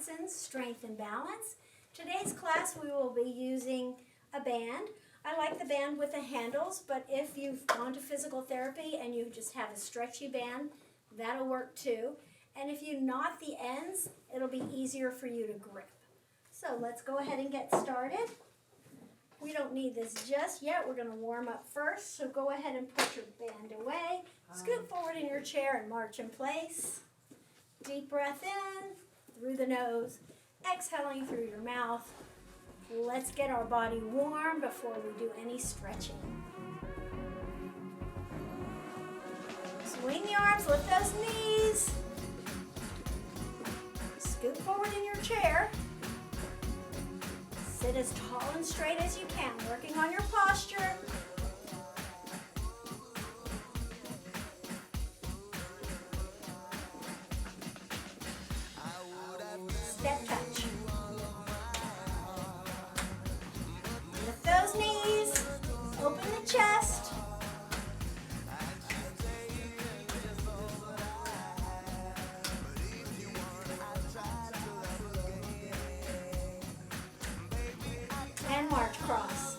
Parkinson's, strength and balance. Today's class we will be using a band. I like the band with the handles, but if you've gone to physical therapy and you just have a stretchy band, that'll work too. And if you knot the ends, it'll be easier for you to grip. So let's go ahead and get started. We don't need this just yet. We're going to warm up first. So go ahead and put your band away. Scoot forward in your chair and march in place. Deep breath in through the nose, exhaling through your mouth. Let's get our body warm before we do any stretching. Swing the arms, lift those knees. Scoot forward in your chair. Sit as tall and straight as you can, working on your posture. Step touch. Lift those knees, open the chest. And march cross.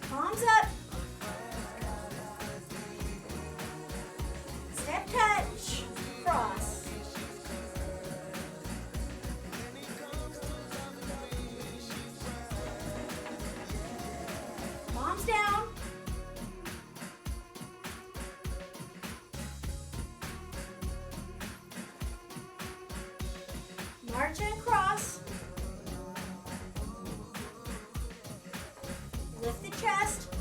Palms up. Step touch, cross. Palms down. March and cross. Lift the chest.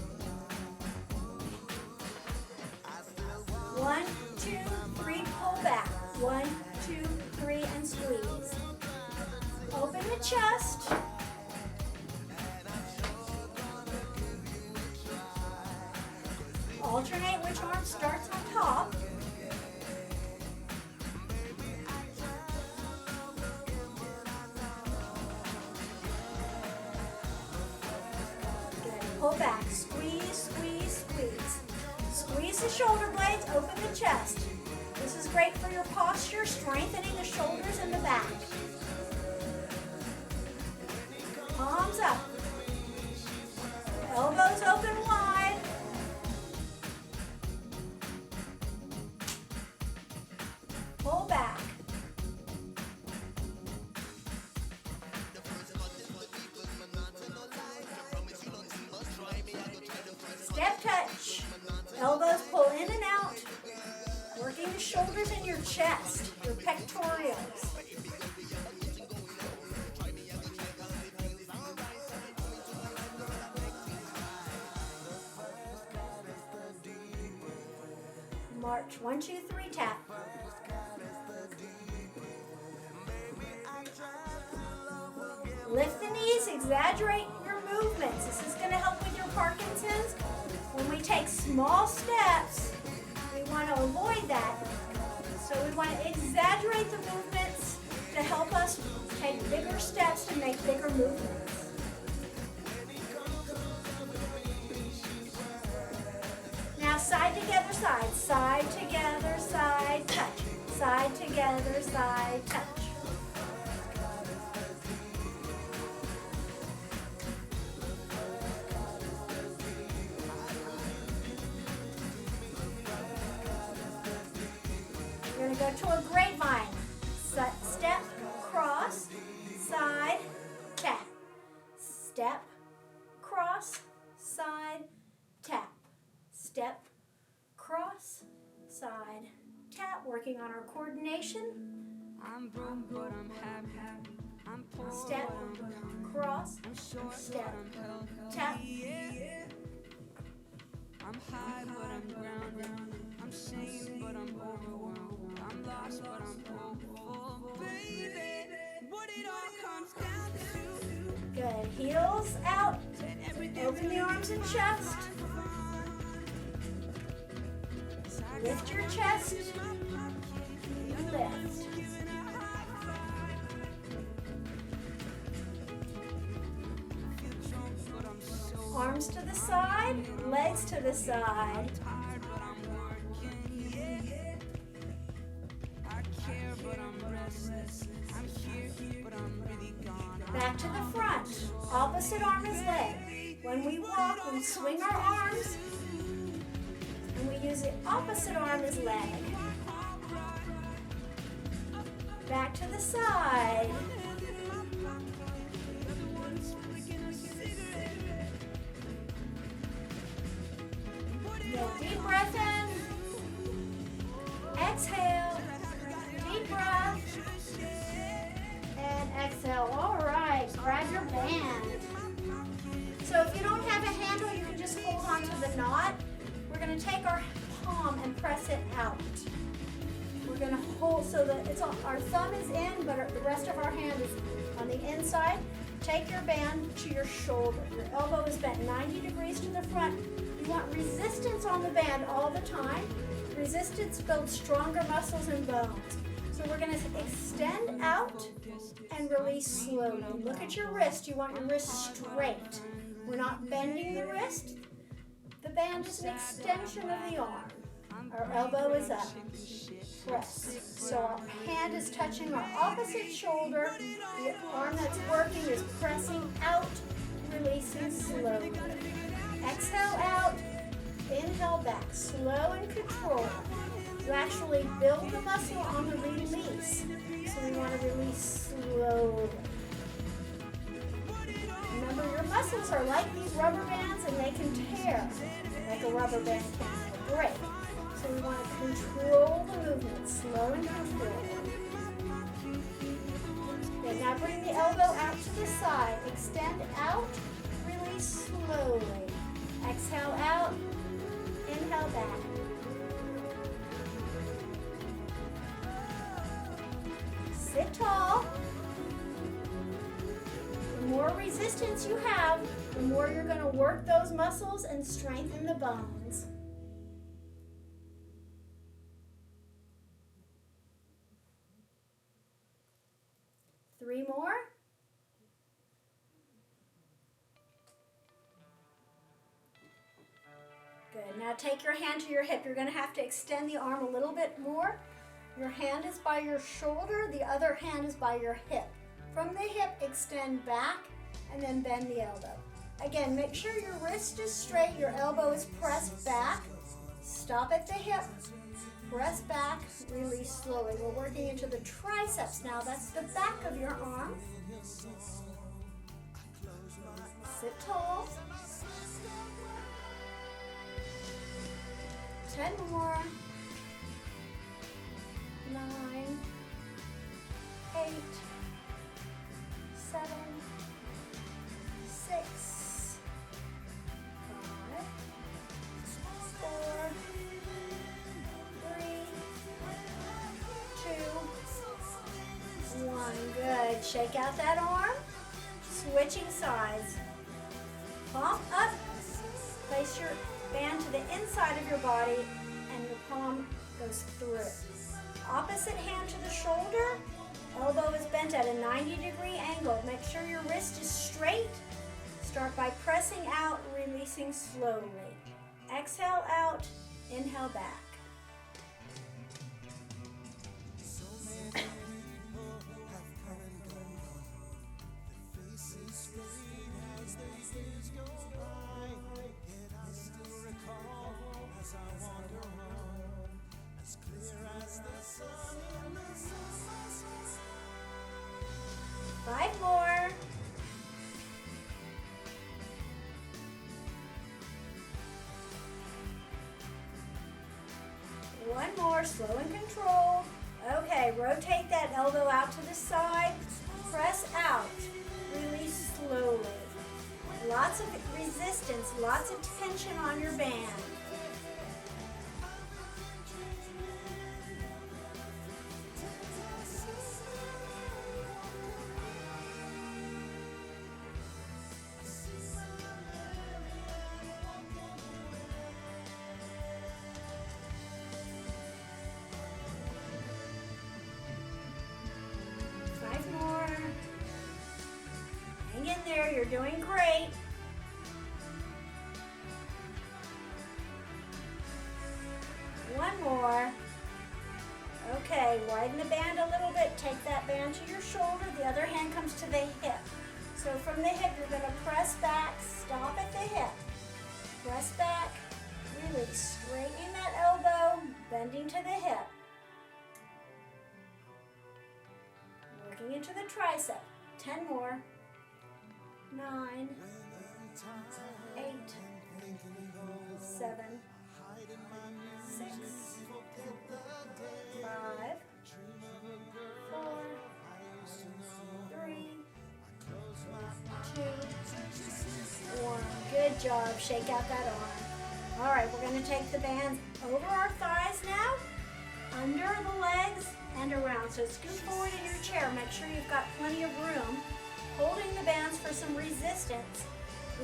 1, 2, 3, pull back. 1, 2, 3, and squeeze. Open the chest. Alternate which arm starts on top. Pull back, squeeze, squeeze, squeeze. Squeeze the shoulder blades, open the chest. This is great for your posture, strengthening the shoulders and the back. Palms up. Elbows open wide. Pull back. Step touch. Elbows pull in and out. Working the shoulders and your chest, your pectorals. March. 1, 2, 3, tap. Lift the knees, exaggerate your movements. This is going to help with your Parkinson's. When we take small steps, we want to avoid that. So we want to exaggerate the movements to help us take bigger steps to make bigger movements. Now side together, side together, side touch. Side together, side touch. We're going to go to a grapevine. Step, cross, side, tap. Step, cross, side, tap. Step, cross, side, tap. Working on our coordination. I'm broke, but I'm happy. I'm poor, Step, cross, step, tap. I'm high, but I'm grounded. I'm sane, but I'm overwhelmed. I'm lost, but I'm hopeful. Baby, what it all comes down to. Good. Heels out. Open the arms and chest. Lift your chest. Lift. Arms to the side, legs to the side. Tired, but I'm working, yeah. I care, but I'm restless. I'm here, but I'm really gone. Back to the front. Opposite arm is leg. When we walk, we swing our arms, and we use the opposite arm as leg. Back to the side. Good. Deep breath in. Exhale. Deep breath. And exhale. All right. Grab your band. So if you don't have a handle, you can just hold on to the knot. We're going to take our palm and press it out. We're going to hold so that it's our thumb is in, but the rest of our hand is on the inside. Take your band to your shoulder. Your elbow is bent 90 degrees to the front. You want resistance on the band all the time. Resistance builds stronger muscles and bones. So we're going to extend out and release slowly. Look at your wrist. You want your wrist straight. We're not bending the wrist. The band is an extension of the arm. Our elbow is up. Press. So our hand is touching our opposite shoulder. The arm that's working is pressing out, releasing slowly. Exhale out. Inhale back. Slow and controlled. You actually build the muscle on the release. So we want to release slowly. Remember, your muscles are like these rubber bands and they can tear like a rubber band can break. So we want to control the movement, slow and controlled. Okay, now bring the elbow out to the side. Extend out, release slowly. Exhale out, inhale back. Sit tall. The more resistance you have, the more you're going to work those muscles and strengthen the bones. Three more. Good. Now take your hand to your hip. You're going to have to extend the arm a little bit more. Your hand is by your shoulder. The other hand is by your hip. From the hip, extend back and then bend the elbow. Again, make sure your wrist is straight. Your elbow is pressed back. Stop at the hip. Press back, release slowly. We're working into the triceps now. That's the back of your arm. Sit tall. 10 more. 9, 8, 7, 6, 5, 4, 3, 2, 1. Good. Shake out that arm. Switching sides. Palm up. Place your band to the inside of your body and your palm goes through. Opposite hand to the shoulder. Elbow is bent at a 90-degree angle. Make sure your wrist is straight. Start by pressing out, releasing slowly. Exhale out, inhale back. Five more. One more, slow and controlled. Okay, rotate that elbow out to the side. Press out. Release slowly. Lots of resistance, lots of tension on your band. There, you're doing great. more. Okay, widen the band a little bit. Take that band to your shoulder. The other hand comes to the hip. So from the hip, you're going to press back, stop at the hip. Press back, release. Straightening that elbow, bending to the hip. Working into the tricep. 10 more. 9, 8, 7, 6, 5, 4, 3, 2, 1. Good job. Shake out that arm. All right, we're going to take the bands over our thighs now, under the legs, and around. So scoot forward in your chair. Make sure you've got plenty of room. Holding the bands for some resistance.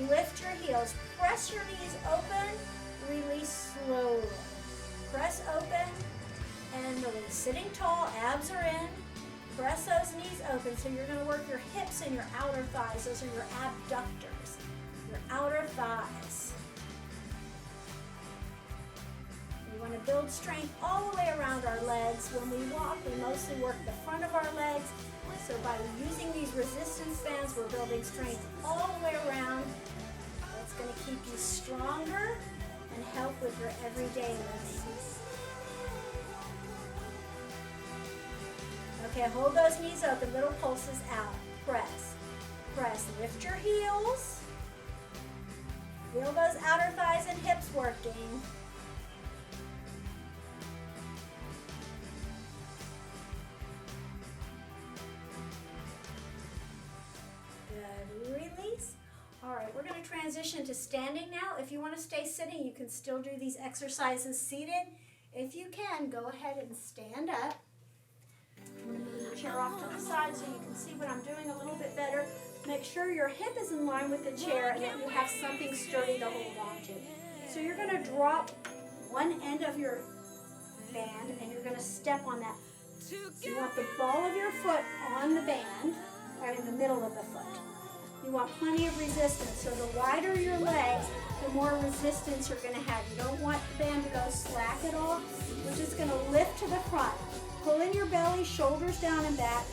Lift your heels. Press your knees open. Release slowly. Press open and release. Sitting tall, abs are in. Press those knees open. So you're going to work your hips and your outer thighs. Those are your abductors, your outer thighs. We want to build strength all the way around our legs. When we walk, we mostly work the front of our legs. So by using these resistance bands, we're building strength all the way around. That's going to keep you stronger and help with your everyday living. Okay, hold those knees open, little pulses out. Press, press, lift your heels. Feel those outer thighs and hips working. Good, release. All right, we're going to transition to standing now. If you want to stay sitting, you can still do these exercises seated. If you can, go ahead and stand up. Move your chair off to the side so you can see what I'm doing a little bit better. Make sure your hip is in line with the chair and that you have something sturdy to hold on to. So you're going to drop one end of your band and you're going to step on that. So you want the ball of your foot on the band, right in the middle of the foot. You want plenty of resistance. So the wider your legs, the more resistance you're going to have. You don't want the band to go slack at all. We're just going to lift to the front. Pull in your belly, shoulders down and back.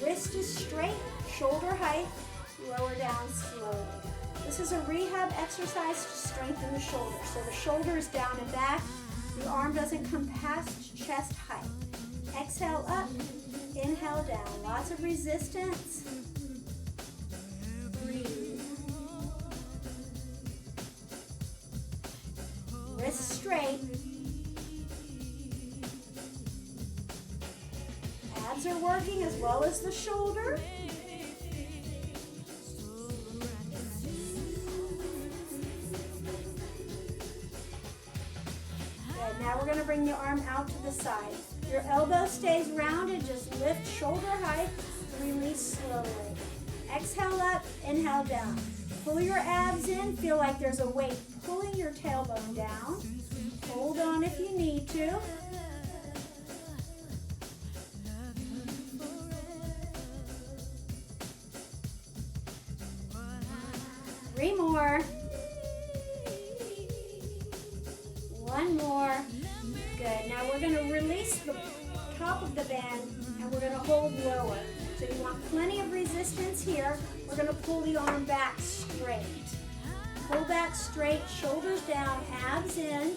Wrist is straight, shoulder height. Lower down slowly. This is a rehab exercise to strengthen the shoulder. So the shoulder is down and back. The arm doesn't come past chest height. Exhale up, inhale down. Lots of resistance. Breathe. Wrist straight. Abs are working as well as the shoulder. Good. Now we're going to bring the arm out to the side. Your elbow stays rounded. Just lift shoulder height. Release slowly. Exhale up, inhale down. Pull your abs in. Feel like there's a weight pulling your tailbone down. Hold on if you need to. Three more. One more. Good. Now we're going to release the top of the band and we're going to hold lower. So you want plenty of resistance here. We're going to pull the arm back straight. Pull back straight, shoulders down, abs in.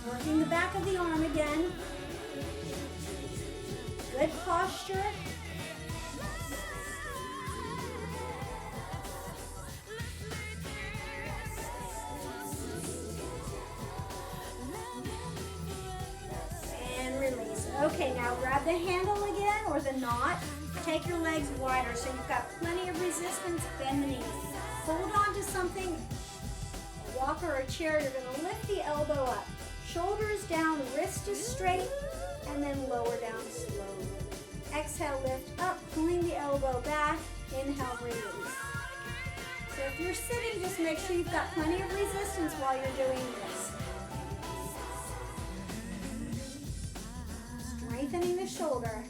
Working the back of the arm again. Good posture. Okay, now grab the handle again or the knot. Take your legs wider so you've got plenty of resistance. Bend the knees. Hold on to something, a walker or a chair. You're going to lift the elbow up. Shoulders down, wrist is straight, and then lower down slowly. Exhale, lift up, pulling the elbow back. Inhale, release. So if you're sitting, just make sure you've got plenty of resistance while you're doing this. Strengthening the shoulder.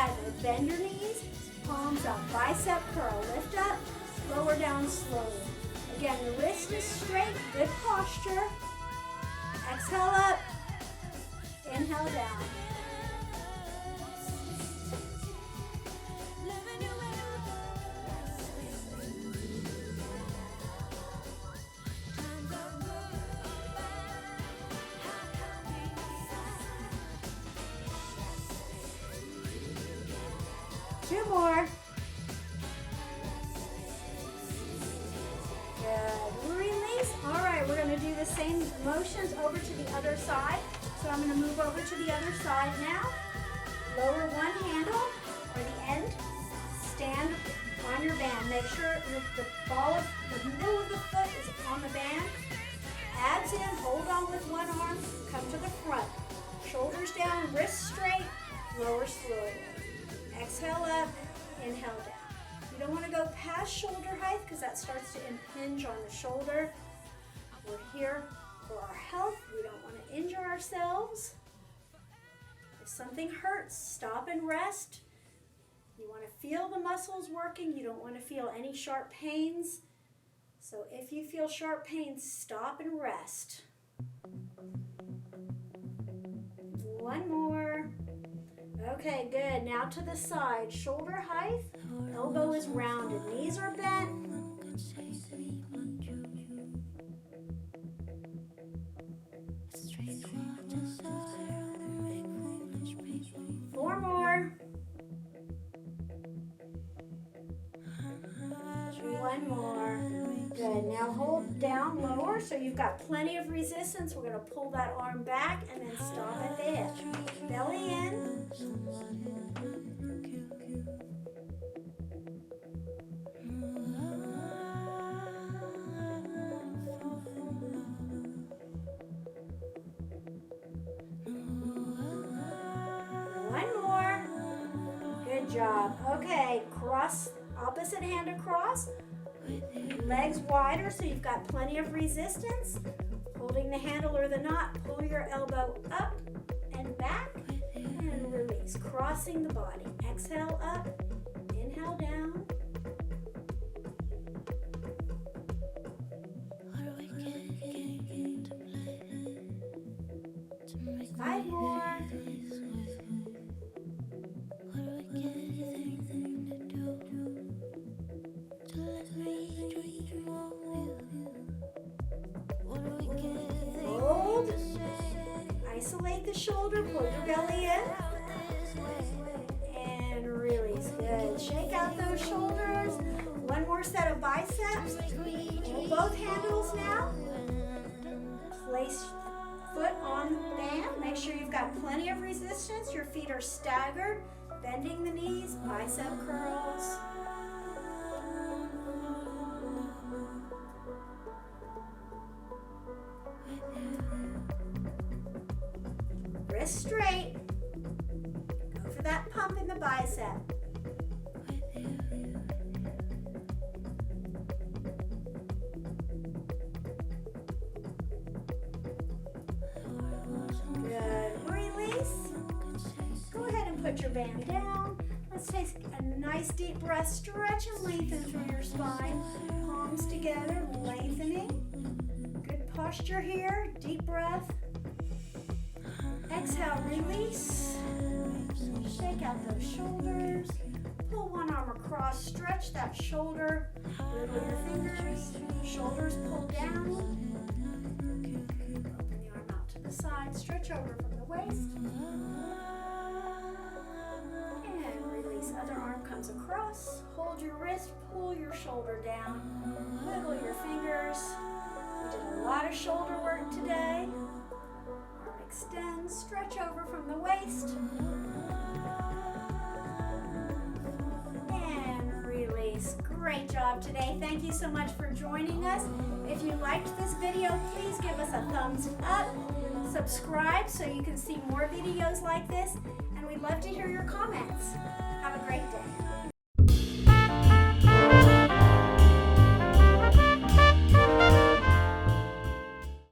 5 minute. Bend your knees, palms up, bicep curl, lift up, lower down slowly. Again, the wrist is straight, good posture. Exhale up, inhale down. 2 more. Good. Release. All right, we're going to do the same motions over to the other side. So I'm going to move over to the other side now. Lower one handle or the end. Stand on your band. Make sure the ball of the middle of the foot is on the band. Abs in. Hold on with one arm. Come to the front. Shoulders down. Wrists straight. Lower slowly. Exhale up, inhale down. You don't want to go past shoulder height because that starts to impinge on the shoulder. We're here for our health. We don't want to injure ourselves. If something hurts, stop and rest. You want to feel the muscles working. You don't want to feel any sharp pains. So if you feel sharp pains, stop and rest. One more. Okay, good. Now to the side. Shoulder height. Elbow is rounded. Knees are bent. 4 more. 1 more. Good. Now hold down lower so you've got plenty of resistance. We're going to pull that arm back and then stop at the hip. Belly in. One more. Good job. Okay, cross, opposite hand across. Legs wider so you've got plenty of resistance. Holding the handle or the knot, pull your elbow up and back and release. Crossing the body. Exhale up, inhale down. Five more. Hold. Isolate the shoulder, pull your belly in. And release. Good. Shake out those shoulders. One more set of biceps. Hold both handles now. Place foot on the band. Make sure you've got plenty of resistance. Your feet are staggered. Bending the knees, bicep curls. Wrist straight. Go for that pump in the bicep. Good. Release. Go ahead and put your band down. Let's take a nice deep breath. Stretch and lengthen through your spine. Palms together, lengthening. Good posture here. Deep breath. Exhale, release. Shake out those shoulders. Pull one arm across. Stretch that shoulder. Wiggle your fingers. Shoulders pull down. Open the arm out to the side. Stretch over from the waist. And release. Other arm comes across. Hold your wrist. Pull your shoulder down. Wiggle your fingers. We did a lot of shoulder work today. Extend, stretch over from the waist. And release. Great job today. Thank you so much for joining us. If you liked this video, please give us a thumbs up. Subscribe so you can see more videos like this. And we'd love to hear your comments. Have a great day.